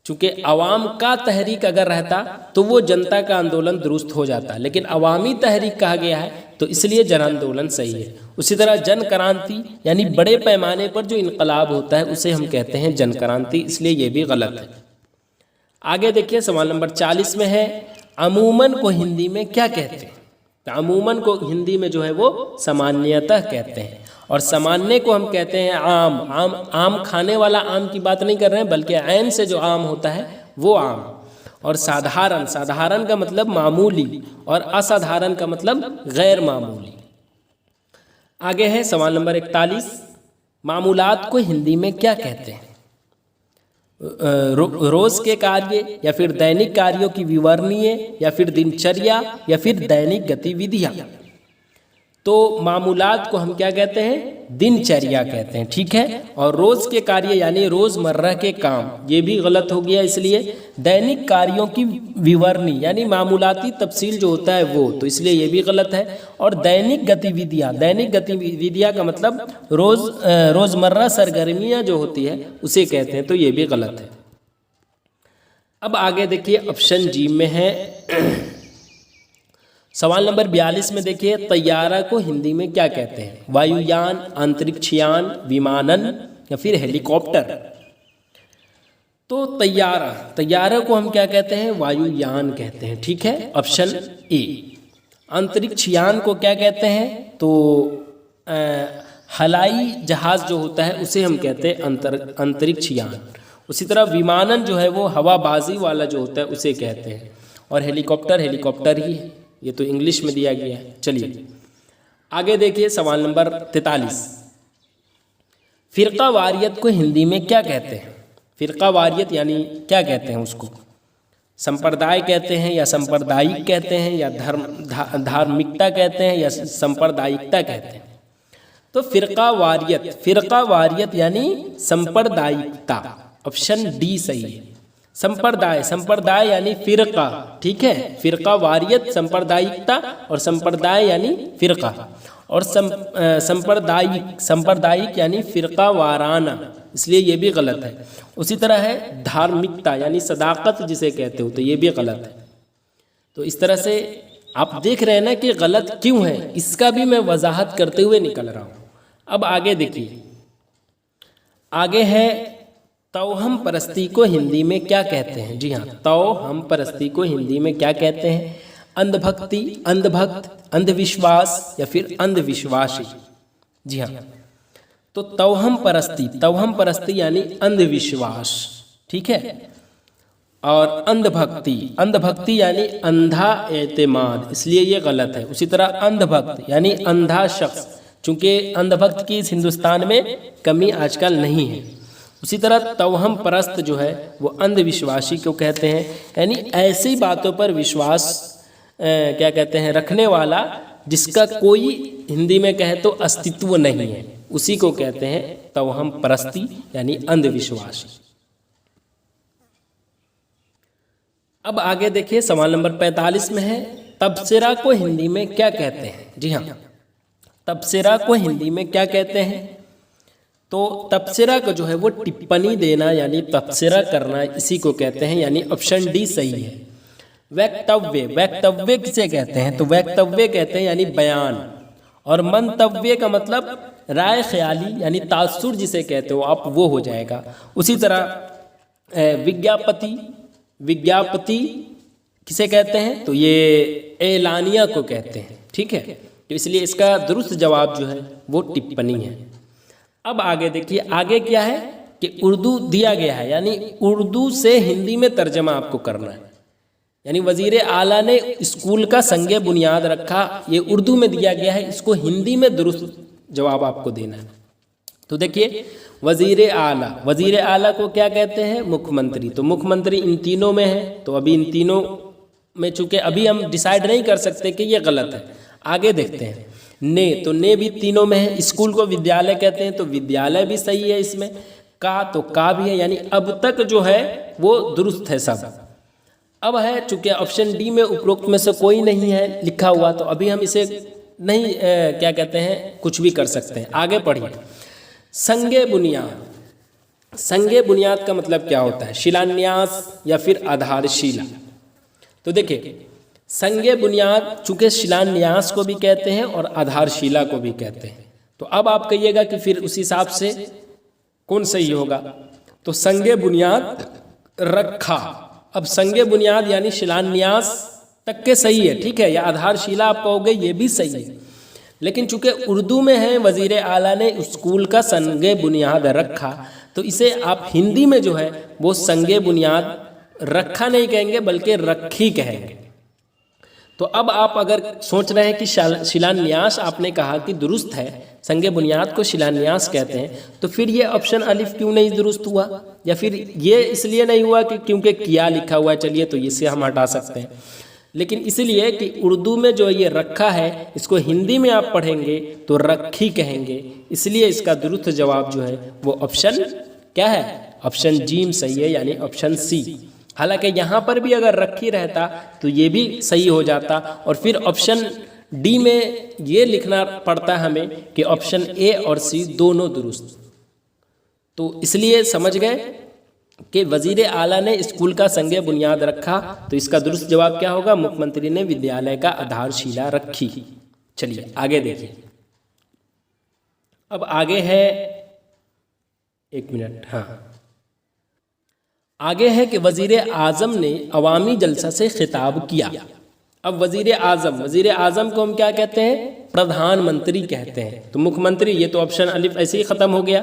Speaker 1: चूँकि अवाम का तहरीक अगर रहता तो वो जनता का आंदोलन दुरुस्त हो जाता, लेकिन अवामी तहरीक कहा गया है तो इसलिए जन आंदोलन सही है। उसी तरह जन क्रांति यानी बड़े पैमाने पर जो इनकलाब होता है उसे हम कहते हैं जन क्रांति, इसलिए ये भी गलत है। आगे देखिए सवाल नंबर 40 में है, अमूमन को हिंदी में क्या कहते हैं? तो अमूमन को हिंदी में जो है वो सामान्यतः कहते हैं, और सामान्य को हम कहते हैं आम। आम, आम खाने वाला आम की बात नहीं कर रहे हैं, बल्कि ऐन से जो आम होता है वो आम। और साधारण, साधारण का मतलब मामूली, और असाधारण का मतलब गैर मामूली। आगे है सवाल नंबर 41, मामूलात को हिंदी में क्या कहते हैं? रोज के कार्य या फिर दैनिक कार्यों की विवरणीय या फिर दिनचर्या या फिर दैनिक गतिविधियां। तो मामूलात को हम क्या कहते हैं? दिनचर्या कहते हैं, ठीक है। और रोज के कार्य यानी रोजमर्रा के काम, ये भी गलत हो गया, इसलिए दैनिक कार्यों की विवरणी यानी मामूलाती तफसील जो होता है वो, तो इसलिए ये भी गलत है। और दैनिक गतिविधियां का मतलब रोजमर्रा सरगर्मियां जो होती है उसे कहते हैं, तो ये भी गलत है। अब आगे देखिए, ऑप्शन जी में है सवाल नंबर 42 में देखिए, तैयारा को हिंदी में क्या कहते हैं? वायुयान, अंतरिक्षयान, विमानन या फिर हेलीकॉप्टर। तो तैयारा को हम क्या कहते हैं? वायुयान कहते हैं, ठीक है, ऑप्शन ए। अंतरिक्षयान को क्या कहते हैं? तो हवाई जहाज जो होता है उसे हम कहते हैं अंतरिक्षयान। उसी तरह विमानन जो है वो हवाबाजी वाला जो होता है उसे कहते हैं। और हेलीकॉप्टर ही है, ये तो इंग्लिश में दिया गया है। चलिए आगे देखिए, सवाल नंबर 43, फिरका वारियत को हिंदी में क्या कहते हैं? फिरका वारियत यानी क्या कहते हैं उसको? संप्रदाय कहते हैं या सांप्रदायिक कहते हैं या धार्मिकता कहते हैं या सांप्रदायिकता कहते हैं? तो फिरका वारियत यानी सांप्रदायिकता, ऑप्शन डी सही है। संप्रदाय यानी फिरका, ठीक है, फिरका वारियत सांप्रदायिकता और संप्रदाय यानी फिरका, और सांप्रदायिक यानी फिरका वाराना, इसलिए ये भी गलत है। उसी तरह है धार्मिकता यानी सदाकत जिसे कहते हो, तो ये भी गलत है। तो इस तरह से आप देख रहे हैं ना कि गलत क्यों है, इसका भी मैं वजाहत करते हुए निकल रहा हूँ। अब आगे देखिए, आगे है तौहम परस्ती को हिंदी में क्या कहते हैं? जी हाँ, तौहम परस्ती को हिंदी में क्या कहते हैं? अंधभक्ति, अंधभक्त, अंधविश्वास या फिर अंधविश्वासी। जी हाँ, तो तौहम परस्ती यानी अंधविश्वास, ठीक है। और अंधभक्ति यानी अंधा एतमाद, इसलिए ये गलत है। उसी तरह अंधभक्त यानी अंधा शख्स, चूंकि अंधभक्त की इस हिंदुस्तान में कमी आजकल नहीं है। उसी तरह तौहम परस्त जो है वो अंधविश्वासी को कहते हैं, यानी ऐसी बातों पर विश्वास क्या कहते हैं रखने वाला जिसका कोई हिंदी में कहे तो अस्तित्व नहीं है, उसी को कहते हैं तौहम परस्ती यानी अंधविश्वासी। अब आगे देखिए, सवाल नंबर 45 में है तबसरा को हिंदी में क्या कहते हैं? जी हाँ, तबसरा को हिंदी में क्या कहते हैं? तो तबसरा का जो है वो टिप्पणी देना यानी तबसरा करना, इसी को कहते हैं, यानी ऑप्शन डी सही है। वक्तव्य किसे कहते हैं? तो वक्तव्य कहते हैं यानी बयान, और मंतव्य का मतलब राय ख्याली यानी तासुर जिसे कहते हो आप, वो हो जाएगा। उसी तरह विज्ञापति किसे कहते हैं? तो ये एलानिया को कहते हैं, ठीक है। तो इसलिए इसका दुरुस्त जवाब जो है वो टिप्पणी है। अब आगे देखिए, आगे क्या है कि उर्दू दिया गया है, यानी उर्दू से हिंदी में तर्जमा आपको करना है। यानी वजीर आला ने स्कूल का संगे बुनियाद रखा, ये उर्दू में दिया गया है, इसको हिंदी में दुरुस्त जवाब आपको देना है। तो देखिए, वजीर आला को क्या कहते हैं? मुख्यमंत्री। तो मुख्यमंत्री इन तीनों में है, तो अभी इन तीनों में चूंकि अभी हम डिसाइड नहीं कर सकते कि ये गलत है, आगे देखते हैं। तो ने भी तीनों में है। स्कूल को विद्यालय कहते हैं, तो विद्यालय भी सही है इसमें। का भी है, यानी अब तक जो है वो दुरुस्त है सब। अब है चूंकि ऑप्शन डी में उपरोक्त में से कोई नहीं है लिखा हुआ, तो अभी हम इसे नहीं क्या कहते हैं कुछ भी कर सकते हैं। आगे पढ़िए, संगे बुनियाद का मतलब क्या होता है? शिलान्यास या फिर आधारशिला। तो देखिए, संगे बुनियाद चूंकि शिलान्यास को भी कहते हैं और आधारशिला को भी कहते हैं, तो अब आप कहिएगा कि फिर उस हिसाब से कौन सही होगा। तो संगे बुनियाद रखा, अब संगे बुनियाद यानी शिलान्यास तक के सही है, ठीक है, या आधारशिला आप कहोगे ये भी सही है, लेकिन चूंकि उर्दू में है वजीर आला ने स्कूल का संगे बुनियाद रखा, तो इसे आप हिंदी में जो है वो संगे बुनियाद रखा नहीं कहेंगे बल्कि रखी कहेंगे। तो अब आप अगर सोच रहे हैं कि शिलान्यास आपने कहा कि दुरुस्त है, संगे बुनियाद को शिलान्यास कहते हैं, तो फिर ये ऑप्शन अलिफ क्यों नहीं दुरुस्त हुआ, या फिर ये इसलिए नहीं हुआ कि क्योंकि किया लिखा हुआ है, चलिए तो इसे हम हटा सकते हैं, लेकिन इसलिए कि उर्दू में जो ये रखा है इसको हिंदी में आप पढ़ेंगे तो रखी कहेंगे, इसलिए इसका दुरुस्त जवाब जो है वो ऑप्शन क्या है, ऑप्शन जीम सही है, यानी ऑप्शन सी। हालांकि यहाँ पर भी अगर रखी रहता तो ये भी सही हो जाता, और फिर ऑप्शन डी में ये लिखना पड़ता हमें कि ऑप्शन ए और सी दोनों दुरुस्त। तो इसलिए समझ गए कि वजीर आला ने स्कूल का संगे बुनियाद रखा, तो इसका दुरुस्त जवाब क्या होगा, मुख्यमंत्री ने विद्यालय का आधारशिला रखी। चलिए आगे देखिए। अब आगे है, एक मिनट, हाँ, आगे है कि वजीर आजम ने अवामी जलसा से खिताब किया। अब वजीर आजम को हम क्या कहते हैं, प्रधानमंत्री कहते हैं। तो मुख्यमंत्री, ये तो ऑप्शन अलिफ ऐसे ही खत्म हो गया,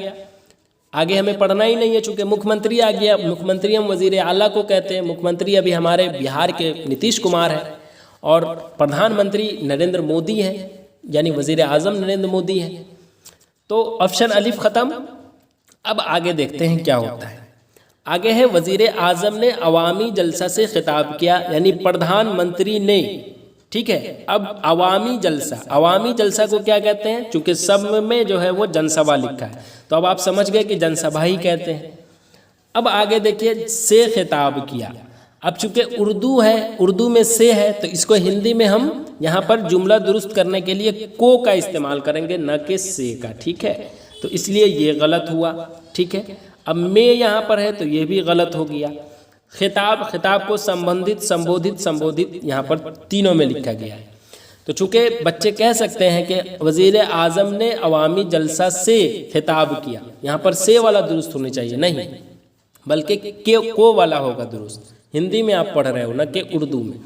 Speaker 1: आगे हमें पढ़ना ही नहीं है, चूंकि मुख्यमंत्री आ गया। मुख्यमंत्री हम वजीर आला को कहते हैं। मुख्यमंत्री अभी हमारे बिहार के नीतीश कुमार है, और प्रधानमंत्री नरेंद्र मोदी हैं, यानी वजीर आजम नरेंद्र मोदी हैं। तो ऑप्शन अलिफ खत्म। अब आगे देखते हैं क्या होता है। आगे है वजीर आजम ने अवामी जलसा से खिताब किया, यानी प्रधानमंत्री ने, ठीक है। अब अवामी जलसा को क्या कहते हैं, चूंकि सब में जो है वो जनसभा लिखा है, तो अब आप समझ गए कि जनसभा ही कहते हैं। अब आगे देखिए, से खिताब किया। अब चूंकि उर्दू है, उर्दू में से है, तो इसको हिंदी में हम यहाँ पर जुमला दुरुस्त करने के लिए को का इस्तेमाल करेंगे, न कि से का, ठीक है। तो इसलिए ये गलत हुआ, ठीक है। अब मैं यहाँ पर है तो ये भी गलत हो गया। खिताब को संबोधित यहाँ पर तीनों में लिखा गया है। तो चूंकि बच्चे कह सकते हैं कि वजीर आजम ने अवामी जलसा से खिताब किया, यहाँ पर से वाला दुरुस्त होनी चाहिए, नहीं, बल्कि के को वाला होगा दुरुस्त। हिंदी में आप पढ़ रहे हो, न कि उर्दू में।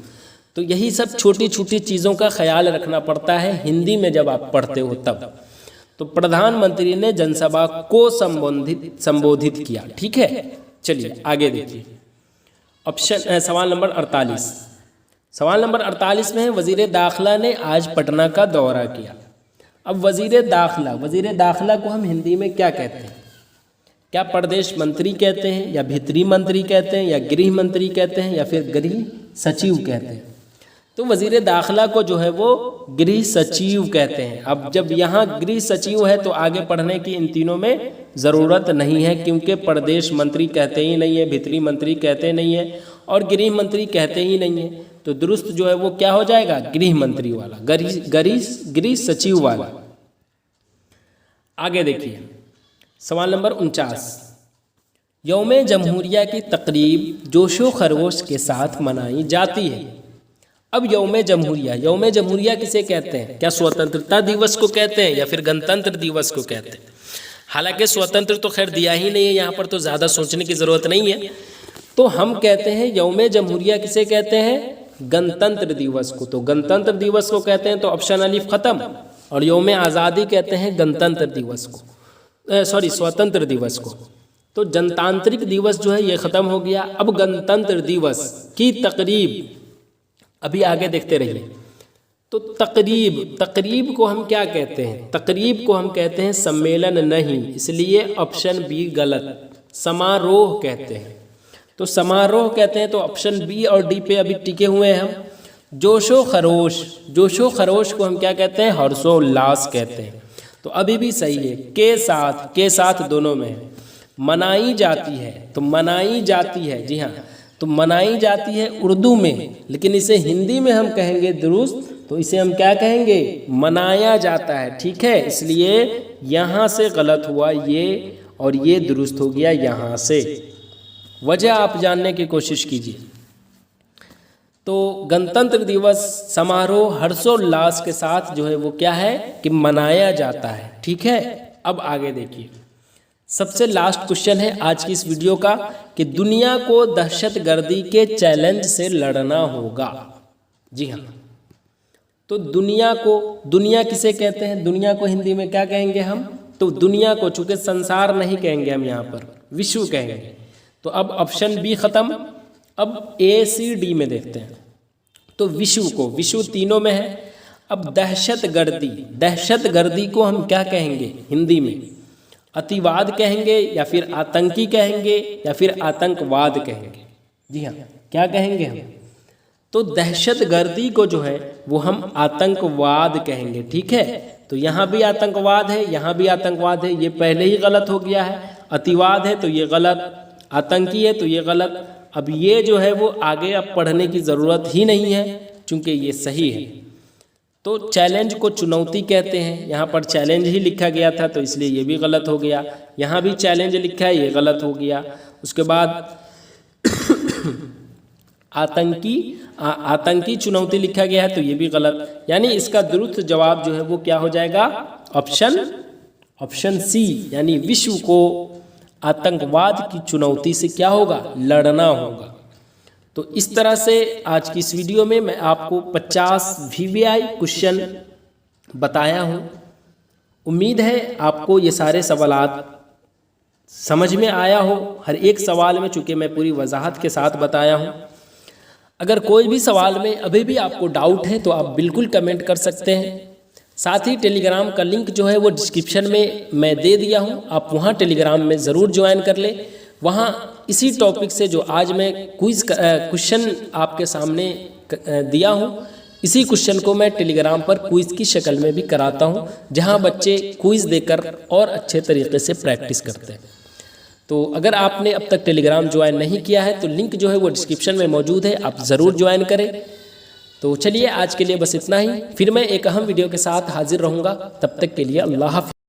Speaker 1: तो यही सब छोटी छोटी चीज़ों का ख्याल रखना पड़ता है हिंदी में जब आप पढ़ते हो तब। तो प्रधानमंत्री ने जनसभा को संबोधित किया, ठीक है। चलिए आगे देखिए। ऑप्शन सवाल नंबर 48। सवाल नंबर 48 में है, वजीर दाखिला ने आज पटना का दौरा किया। अब वजीर दाखिला को हम हिंदी में क्या कहते हैं, क्या प्रदेश मंत्री कहते हैं, या भीतरी मंत्री कहते हैं, या गृह मंत्री कहते हैं, या फिर गृह सचिव कहते हैं। तो वजीर दाखिला को जो है वो गृह सचिव कहते हैं। अब जब यहाँ गृह सचिव है तो आगे पढ़ने की इन तीनों में ज़रूरत नहीं है, क्योंकि प्रदेश मंत्री कहते ही नहीं है, भीतरी मंत्री कहते नहीं है, और गृह मंत्री कहते ही नहीं है। तो दुरुस्त जो है वो क्या हो जाएगा, गृह मंत्री वाला, गृह सचिव वाला। आगे देखिए सवाल नंबर 49। यौम जमहूरिया की तकरीब जोशो खरोश के साथ मनाई जाती है। अब यौम जमहूरिया किसे कहते हैं, क्या स्वतंत्रता दिवस को कहते हैं, या फिर गणतंत्र दिवस को कहते हैं। हालांकि स्वतंत्र तो खैर दिया ही नहीं है यहाँ पर, तो ज़्यादा सोचने की ज़रूरत नहीं है। तो हम कहते हैं यौम जमहूरिया किसे कहते हैं, गणतंत्र दिवस को। तो गणतंत्र दिवस को कहते हैं, तो ऑप्शन अलिफ खत्म। और यौम आज़ादी कहते हैं गणतंत्र दिवस को, स्वतंत्र दिवस को। तो जनतांत्रिक दिवस जो है ये ख़त्म हो गया। अब गणतंत्र दिवस की तकरीब, अभी आगे देखते रहिए। तो तकरीब को हम क्या कहते हैं, तकरीब को हम कहते हैं सम्मेलन नहीं, इसलिए ऑप्शन बी गलत। समारोह कहते हैं, तो समारोह कहते हैं, तो ऑप्शन बी और डी पे अभी टिके हुए हैं हम। जोशो खरोश को हम क्या कहते हैं, हर्षोल्लास कहते हैं, तो अभी भी सही है। के साथ दोनों में है। मनाई जाती है, तो मनाई जाती है, जी हाँ, तो मनाई जाती है उर्दू में, लेकिन इसे हिंदी में हम कहेंगे दुरुस्त, तो इसे हम क्या कहेंगे, मनाया जाता है, ठीक है। इसलिए यहाँ से गलत हुआ ये, और ये दुरुस्त हो गया यहाँ से। वजह आप जानने की कोशिश कीजिए। तो गणतंत्र दिवस समारोह हर्षोल्लास के साथ जो है वो क्या है कि मनाया जाता है, ठीक है। अब आगे देखिए, सबसे लास्ट क्वेश्चन है आज की इस वीडियो का कि दुनिया को दहशतगर्दी के चैलेंज से लड़ना होगा। जी हाँ, तो दुनिया किसे कहते हैं, दुनिया को हिंदी में क्या कहेंगे हम, तो दुनिया को, चूंकि संसार नहीं कहेंगे हम यहाँ पर, विश्व कहेंगे। तो अब ऑप्शन बी खत्म। अब ए सी डी में देखते हैं। तो विषु तीनों में है। अब दहशतगर्दी को हम क्या कहेंगे हिंदी में? अतिवाद कहेंगे या फिर आतंकी कहेंगे या फिर आतंकवाद कहेंगे? जी हाँ, क्या कहेंगे हम? तो दहशतगर्दी को जो है वो हम आतंकवाद कहेंगे, ठीक है। तो यहाँ भी आतंकवाद है, यहाँ भी आतंकवाद है, ये पहले ही गलत हो गया है। अतिवाद है तो ये गलत, आतंकी है तो ये गलत। अब ये जो है वो आगे अब पढ़ने की ज़रूरत ही नहीं है क्योंकि ये सही है। तो चैलेंज को चुनौती कहते हैं, यहाँ पर चैलेंज ही लिखा गया था तो इसलिए ये भी गलत हो गया। यहाँ भी चैलेंज लिखा है, ये गलत हो गया। उसके बाद आतंकी चुनौती लिखा गया है तो ये भी गलत। यानी इसका दुरुस्त जवाब जो है वो क्या हो जाएगा? ऑप्शन सी, यानी विश्व को आतंकवाद की चुनौती से क्या होगा? लड़ना होगा। तो इस तरह से आज की इस वीडियो में मैं आपको 50 VVI क्वेश्चन बताया हूँ। उम्मीद है आपको ये सारे सवालात समझ में आया हो। हर एक सवाल में चूँकि मैं पूरी वजाहत के साथ बताया हूँ। अगर कोई भी सवाल में अभी भी आपको डाउट है तो आप बिल्कुल कमेंट कर सकते हैं। साथ ही टेलीग्राम का लिंक जो है वो डिस्क्रिप्शन में मैं दे दिया हूँ, आप वहाँ टेलीग्राम में ज़रूर ज्वाइन कर लें। वहाँ इसी टॉपिक से जो आज मैं क्वेश्चन आपके सामने दिया हूँ, इसी क्वेश्चन को मैं टेलीग्राम पर क्विज़ की शक्ल में भी कराता हूँ, जहाँ बच्चे क्विज़ देकर और अच्छे तरीके से प्रैक्टिस करते हैं। तो अगर आपने अब तक टेलीग्राम ज्वाइन नहीं किया है तो लिंक जो है वो डिस्क्रिप्शन में मौजूद है, आप ज़रूर ज्वाइन करें। तो चलिए आज के लिए बस इतना ही, फिर मैं एक अहम वीडियो के साथ हाजिर रहूँगा। तब तक के लिए अल्लाह हाफ़िज़।